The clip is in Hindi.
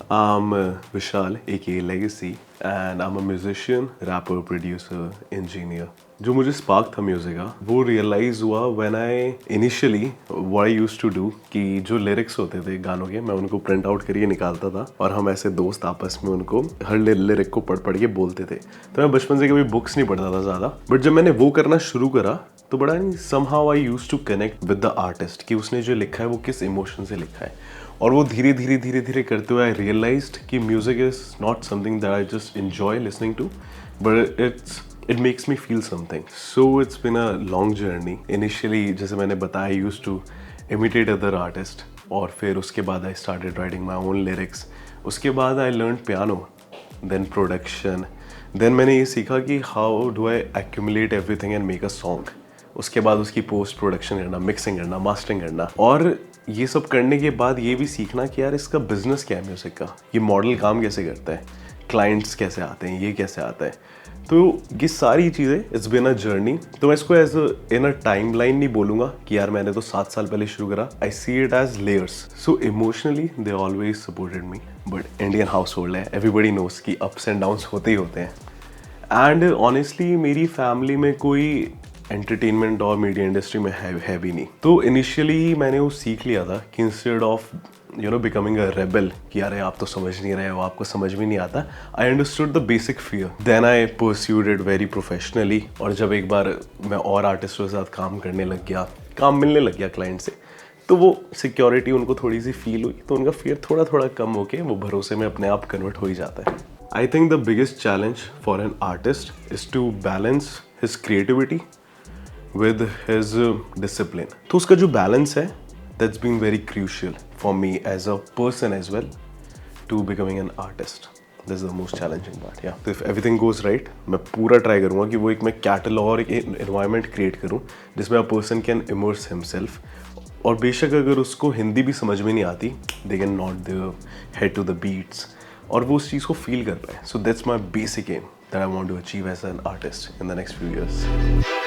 I'm Vishal, aka Legacy, and I'm a musician, rapper, producer, engineer. जो मुझे स्पार्क था म्यूज़िक का वो रियलाइज़ हुआ when I initially what I used to do कि जो लिरिक्स होते थे गानों के मैं उनको प्रिंट आउट करके निकालता था और हम ऐसे दोस्त आपस में उनको हर लिरिक को पढ़ पढ़ के बोलते थे। तो मैं बचपन से कभी बुक्स नहीं पढ़ता था ज़्यादा, बट जब मैंने वो करना शुरू करा तो बड़ा नहीं somehow I used to connect with the artist कि उसने जो लिखा है वो किस इमोशन से लिखा है। और वो धीरे धीरे करते हुए आई रियलाइज्ड कि music is not something that I just enjoy listening to, but it makes me feel something. So it's been a long journey. Initially जैसे मैंने बताया I used to imitate other artist, और फिर उसके बाद I started writing my own lyrics. उसके बाद I learn piano, then production, then मैंने ये सीखा कि how do I accumulate everything and make a song. उसके बाद उसकी पोस्ट प्रोडक्शन करना, मिक्सिंग करना, मास्टरिंग करना, और ये सब करने के बाद ये भी सीखना कि यार इसका बिजनेस क्या है म्यूज़िक का, ये मॉडल काम कैसे करता है, क्लाइंट्स कैसे आते हैं, ये कैसे आता है। तो ये सारी चीज़ें इट्स बिन अ जर्नी। तो मैं इसको as in a timeline नहीं बोलूँगा कि यार मैंने तो 7 साल पहले शुरू करा। I see it as layers. So emotionally they always supported me, but Indian household है, एवरीबडी नोज कि अप्स एंड डाउन्स होते ही होते हैं। एंड ऑनेस्टली मेरी फैमिली में कोई एंटरटेनमेंट और मीडिया इंडस्ट्री में है भी नहीं। तो इनिशियली मैंने वो सीख लिया था कि instead of becoming a rebel कि यार आप तो समझ नहीं रहे हो, आपको समझ भी नहीं आता, I understood the basic fear, then I pursued it very professionally. और जब एक बार मैं और आर्टिस्टों के साथ काम करने लग गया, काम मिलने लग गया क्लाइंट से, तो वो सिक्योरिटी उनको थोड़ी सी फील हुई, तो उनका फियर थोड़ा थोड़ा कम होके वो भरोसे में अपने आप कन्वर्ट हो ही जाता है। I think the biggest challenge for an artist is to balance his creativity with his discipline. तो उसका जो बैलेंस है that's been very crucial for me as a person as well to becoming an artist. This is the most challenging part. Yeah. So if everything goes right, मैं पूरा ट्राई करूँगा कि वो एक मैं कैटलॉग और एक एनवायरनमेंट क्रिएट करूँ जिसमें a person can immerse himself. और बेशक अगर उसको हिंदी भी समझ में नहीं आती, they can nod their head to the beats और वो उस चीज़ को फील कर पाए. So that's my basic aim that I want to achieve as an artist in the next few years.